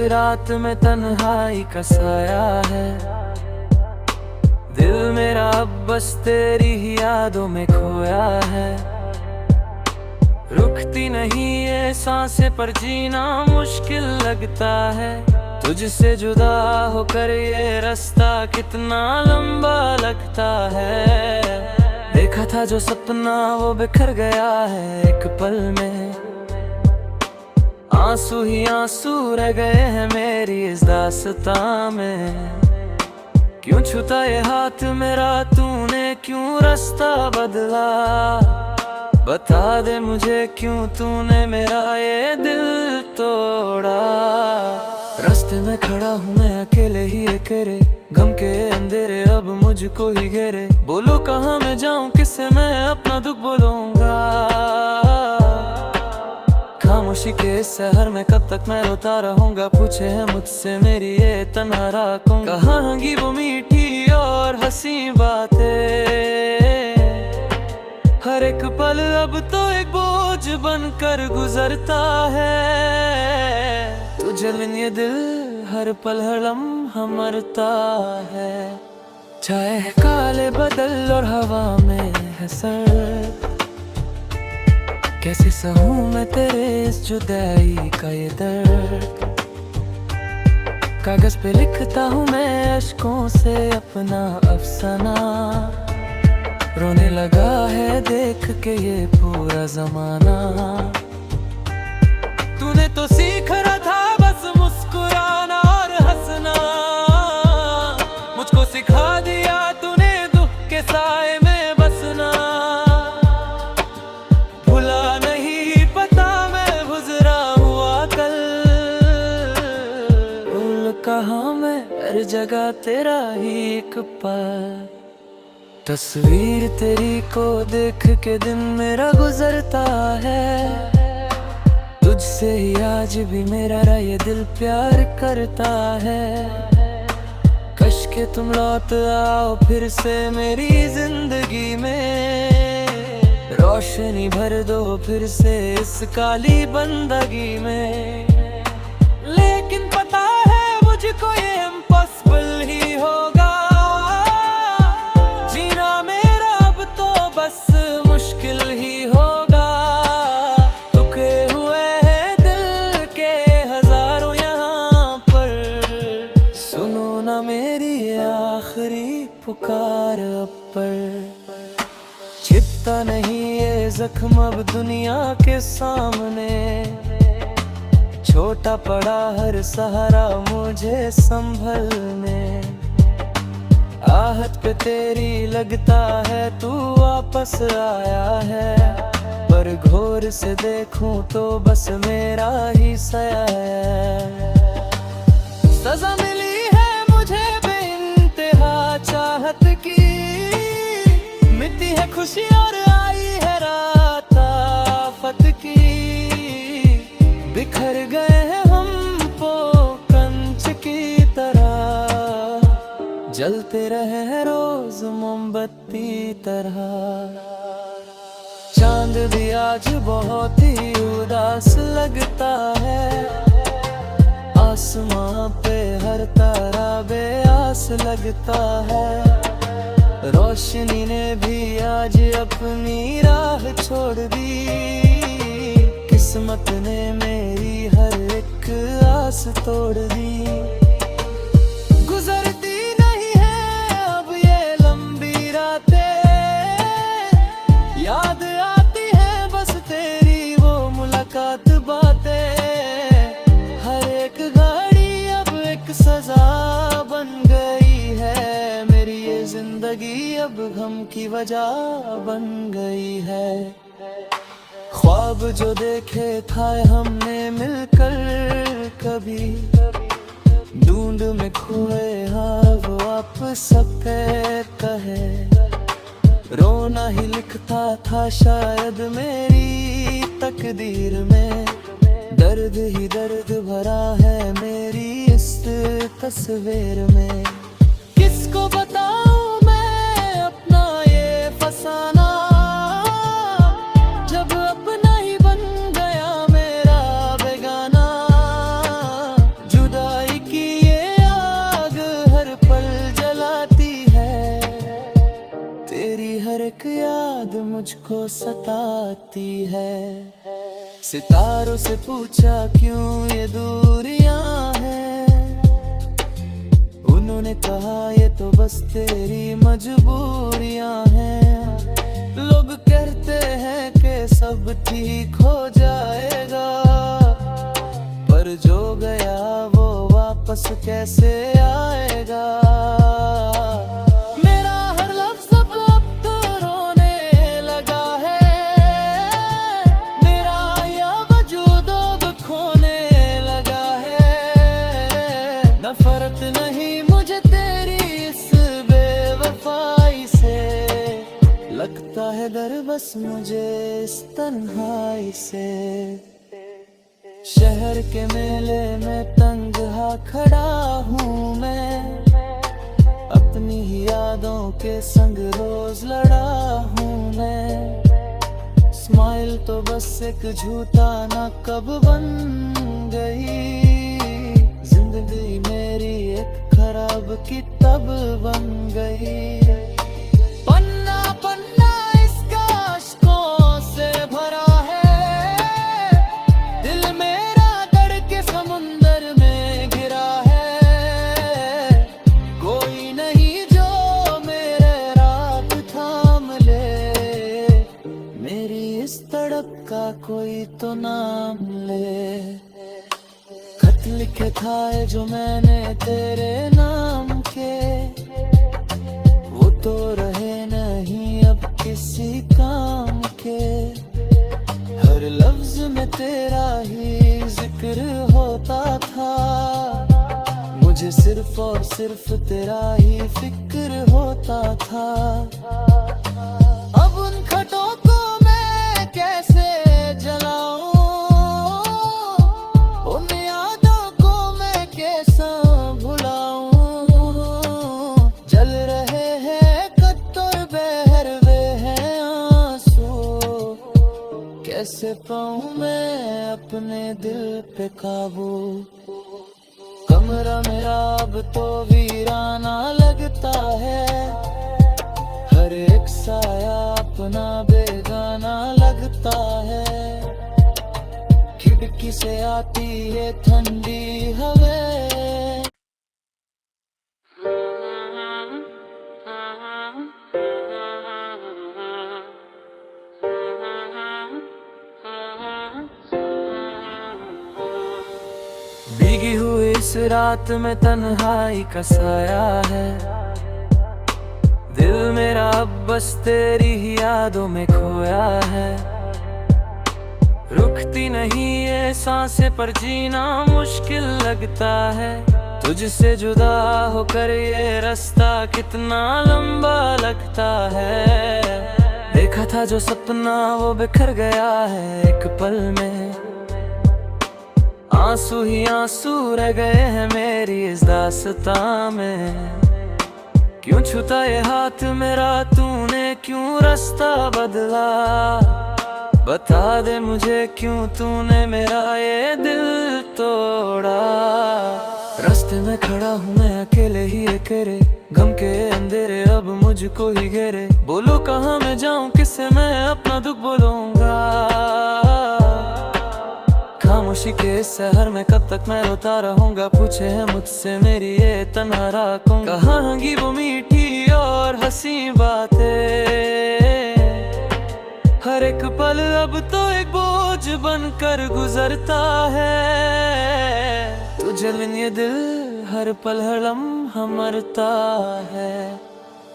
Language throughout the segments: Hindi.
रात में तन्हाई का साया है, दिल मेरा अब बस तेरी ही यादों में खोया है। रुकती नहीं ये सांसें पर जीना मुश्किल लगता है, तुझसे जुदा होकर ये रास्ता कितना लंबा लगता है। देखा था जो सपना वो बिखर गया है एक पल में, आंसू ही आंसू रह गए हैं मेरी इस दास्तां में। क्यों छूता ये हाथ मेरा तूने, क्यों रास्ता बदला, बता दे मुझे क्यों तूने मेरा ये दिल तोड़ा। रास्ते में खड़ा हूँ मैं अकेले ही अकेले, गम के अंधेरे अब मुझको ही घेरे। बोलो कहाँ मैं जाऊँ, किससे मैं अपना दुख बोलूँगा। खामोशी के इस शहर में कब तक मैं रोता रहूँगा। पूछे है मुझसे मेरी ये तन्हा रातों, कहाँ होंगी वो मीठी और हंसी बातें। हर एक पल अब तो एक बोझ बनकर गुजरता है, तुझे बिन ये दिल हर पल हर लम्हा मरता है। छाए है काले बादल और हवा में है सर, कैसे सहूं मैं तेरे इस जुदाई का ये दर्द। कागज पे लिखता हूँ मैं अश्कों से अपना अफसाना, रोने लगा है देख के ये पूरा जमाना। तूने तो सीख रहा था बस मुस्कुराना और हंसना, मुझको सिखा दिया तूने दुख के साए में बसना। भुला नहीं पता मैं गुजरा हुआ कल, भूल कहाँ मैं हर जगह तेरा ही एक पल। तस्वीर तेरी को देख के दिन मेरा गुजरता है, तुझसे ही आज भी मेरा ये दिल प्यार करता है। कश के तुम लौट आओ फिर से मेरी जिंदगी में, रोशनी भर दो फिर से इस काली बंदगी में। लेकिन पता है मुझको ये इम्पॉसिबल ही होगा, जीना मेरा अब तो बस मुश्किल ही होगा। टुके हुए हैं दिल के हजारों यहाँ पर, सुनो ना मेरी आखिरी पुकार अब पर। छिपता नहीं ये जख्म अब दुनिया के सामने, छोटा पड़ा हर सहारा मुझे संभलने। आहट पे तेरी लगता है तू वापस आया है, पर घोर से देखूं तो बस मेरा ही साया है। सजा मिली है मुझे बेइंतहा चाहत की, मिटी है खुशी और आई है रात आफत की। बिखर गए हैं हम वो कंच की तरह, जलते रहे हैं रोज मोमबत्ती तरह। चांद भी आज बहुत ही उदास लगता है, आसमां पे हर तारा बेआस लगता है। रोशनी ने भी आज अपनी राह छोड़ दी, किस्मत ने मेरी हर एक आस तोड़ दी। गुजरती नहीं है अब ये लंबी रातें, याद आती है बस तेरी वो मुलाकात बातें। हर एक घड़ी अब एक सजा बन गई है, मेरी ये जिंदगी अब गम की वजह बन गई है। ख्वाब जो देखे था हमने मिलकर कभी, ढूंढ में खोए हाँ वो आप सबके कहे। रोना ही लिखता था शायद मेरी तकदीर में, दर्द ही दर्द भरा है मेरी इस तस्वीर में। किसको बताऊं मैं अपना ये फसाना, जब अपना ही बन गया मेरा बेगाना। जुदा मुझको सताती है। सितारों से पूछा क्यों ये दूरियां हैं, उन्होंने कहा ये तो बस तेरी मजबूरियां हैं। लोग कहते हैं कि सब ठीक हो जाएगा, पर जो गया वो वापस कैसे आएगा। मेरा हर लफ्ज़ अब तो रोने लगा है, मेरा यह वजूद अब खोने लगा है। नफरत नहीं मुझे तेरी इस बेवफाई से, लगता है डर बस मुझे इस तन्हाई से। शहर के मेले में तन्हा खड़ा हूँ मैं, अपनी ही यादों के संग रोज लड़ा हूँ मैं। स्माइल तो बस एक झूठा ना कब बन गई, जिंदगी मेरी एक खराब किताब बन गई। पन्ना पन्ना इसका अश्कों से भरा है, दिल मेरा दर्द के समुंदर में गिरा है। कोई नहीं जो मेरे रात थाम ले, मेरी इस तड़प का कोई तो नाम ले। खत लिखे था जो मैंने तेरे नाम के, वो तो रहे नहीं अब किसी काम के। हर लफ्ज में तेरा ही जिक्र होता था, मुझे सिर्फ और सिर्फ तेरा ही फिक्र होता था। अब उन खतों को मैं कैसे जलाऊं, उन यादों को मैं कैसा भुलाऊं। जल रहे हैं कत और बहरवे हैं आंसू, कैसे पाऊं मैं अपने दिल पे काबू। कमरा मेरा अब तो वीराना लगता है, हर एक साया अपना बेगाना लगता है। खिड़की से आती है ठंडी हवा, भीगी हुई इस रात में तन्हाई का साया है। दिल मेरा अब बस तेरी ही यादों में खोया है। रुकती नहीं ये सांसें पर जीना मुश्किल लगता है, तुझसे जुदा होकर ये रास्ता कितना लंबा लगता है। देखा था जो सपना वो बिखर गया है एक पल में, आंसू ही आंसू रह गए हैं मेरी इस दास्तां में। क्यों छूता ये हाथ मेरा तूने, क्यों रास्ता बदला, बता दे मुझे क्यों तूने मेरा ये दिल तोड़ा। रास्ते में खड़ा हूँ मैं अकेले ही अकेले, गम के अंधेरे अब मुझको ही घेरे। बोलो कहाँ मैं जाऊँ, किससे मैं अपना दुख बोलूँगा। खामोशी के इस शहर में कब तक मैं रोता रहूंगा, पूछे है मुझसे मेरी ये तन्हा रातों। कहाँ होंगी वो मीठी और हंसी बातें, हर एक पल अब तो एक बोझ बनकर गुजरता है। तुझे बिन ये दिल हर पल हर लम्हा मरता है।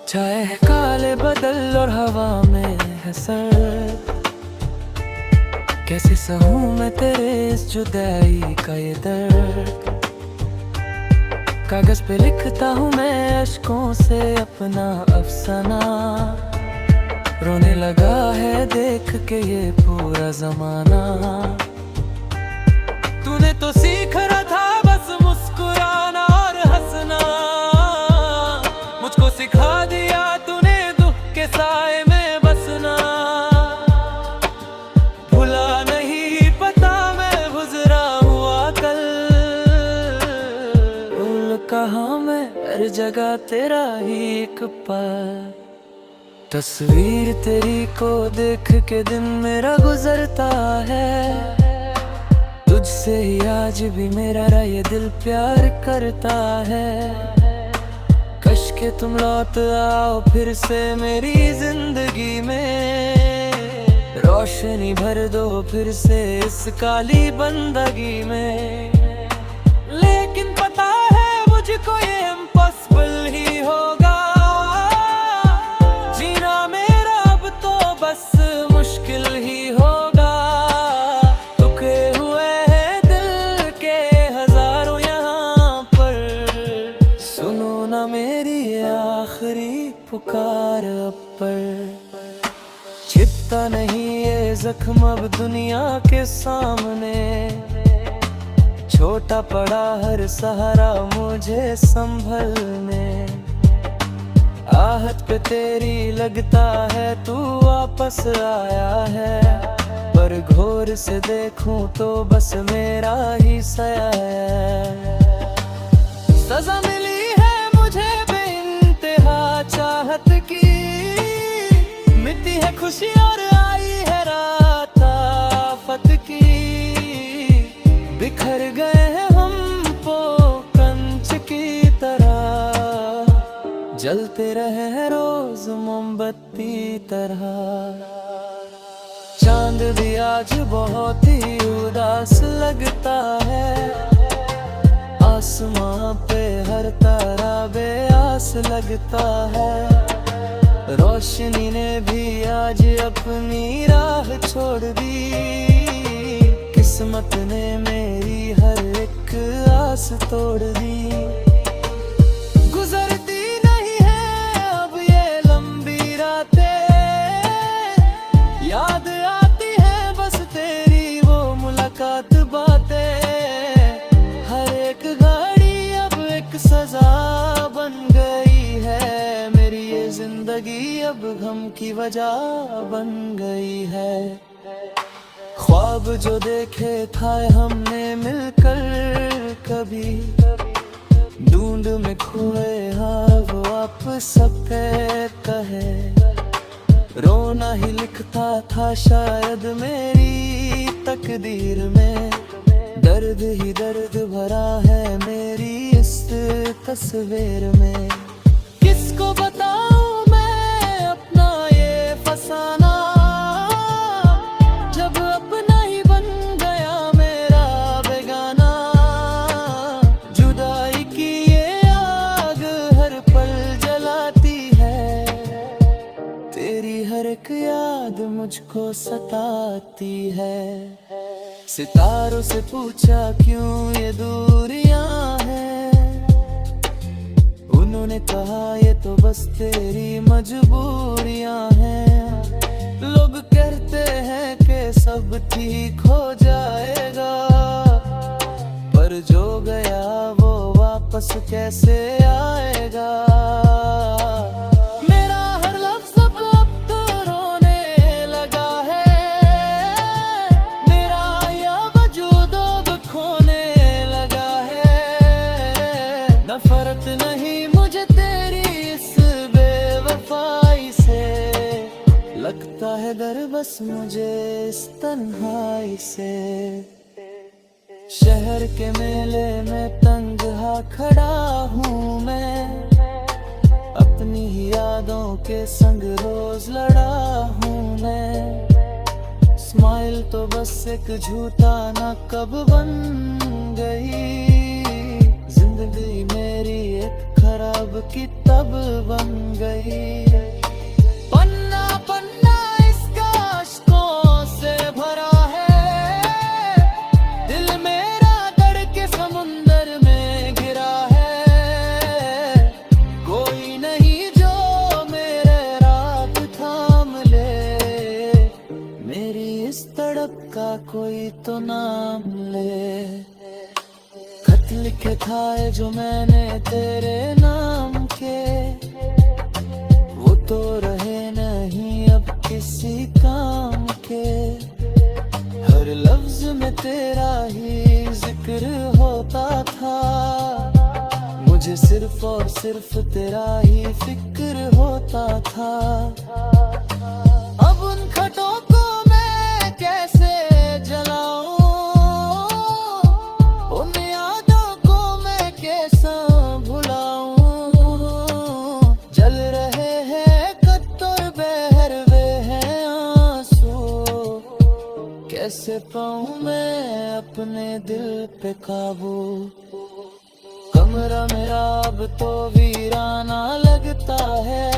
छाए है काले बदल और हवा में है सर्द, कैसे सहूं मैं तेरे इस जुदाई का ये दर्द। कागज पे लिखता हूँ मैं अश्कों से अपना अफसाना, रोने लगा है देख के ये पूरा जमाना। तूने तो सीख रहा था बस मुस्कुराना और हंसना, मुझको सिखा दिया तूने दुख के साए में बसना। भुला नहीं पता मैं गुजरा हुआ कल, भूल कहाँ मैं हर जगह तेरा ही एक पल। तस्वीर तेरी को देख के दिन मेरा गुजरता है, तुझसे ही आज भी मेरा ये दिल प्यार करता है। कश के तुम लौट आओ फिर से मेरी जिंदगी में, रोशनी भर दो फिर से इस काली बंदगी में। लेकिन पता है मुझको ये इम्पॉसिबल ही होगा, जीना मेरा अब तो बस मुश्किल ही होगा। टुकड़े हुए हैं दिल के हजारों यहाँ पर, सुनो ना मेरी आखिरी पुकार अब पर। छिपता नहीं ये जख्म अब दुनिया के सामने, छोटा पड़ा हर सहारा मुझे संभलने। आहट पे तेरी लगता है तू वापस आया है, पर घोर से देखूं तो बस मेरा ही साया है। सजा मिली है मुझे बेइंतहा चाहत की, मिटी है खुशी और आई है रात आफत की। बिखर गए हैं हम वो कंच की तरह, जलते रहे हैं रोज मोमबत्ती तरह। चांद भी आज बहुत ही उदास लगता है, आसमां पे हर तारा बेआस लगता है। रोशनी ने भी आज अपनी राह छोड़ दी, किस्मत ने मेरी हर एक आस तोड़ दी। गुजरती नहीं है अब ये लंबी रातें, याद आती है बस तेरी वो मुलाकात बातें। हर एक घड़ी अब एक सजा बन गई है, मेरी ये जिंदगी अब गम की वजह बन गई है। ख्वाब जो देखे था हमने मिलकर कभी, ढूंढ में खोए हाँ वो आप सबके कहे। रोना ही लिखता था शायद मेरी तकदीर में, दर्द ही दर्द भरा है मेरी इस तस्वीर में। किसको बताऊं मैं अपना ये फसाना, जब अपना ही बन गया मेरा बेगाना। जुदाई की ये आग हर पल जलाती है, तेरी हर एक याद मुझको सताती है। सितारों से पूछा क्यों ये दूरियां हैं, उन्होंने कहा ये तो बस तेरी मजबूरियां हैं। लोग कहते हैं कि सब ठीक हो जाएगा, पर जो गया वो वापस कैसे आएगा। मेरा हर लफ्ज़ अब तो रोने लगा है, मेरा यह वजूद अब खोने लगा है। नफरत नहीं मुझे तेरी इस बेवफाई से, लगता है डर बस मुझे इस तन्हाई से। शहर के मेले में तंगहा खड़ा हूँ मैं, अपनी ही यादों के संग रोज लड़ा हूँ मैं। स्माइल तो बस एक झूठा ना कब बन गई, जिंदगी मेरी एक खराब किताब बन गई। पन्ना पन्ना इसका अश्कों से भरा है, दिल मेरा डर के समुंदर में गिरा है। कोई नहीं जो मेरे रात थाम ले, मेरी इस तड़प का कोई तो नाम ले। खत लिखे था जो मैंने तेरे नाम के, वो तो रहे नहीं अब किसी काम के। हर लफ्ज में तेरा ही जिक्र होता था, मुझे सिर्फ और सिर्फ तेरा ही फिक्र होता था। अब उन खटों को मैं कैसे जलाऊं, उन यादों को मैं कैसा भुलाऊं। जल रहे हैं कत्तर बहरवे हैं आंसू, कैसे पाऊं मैं अपने दिल पे काबू। कमरा मेरा अब तो वीराना लगता है,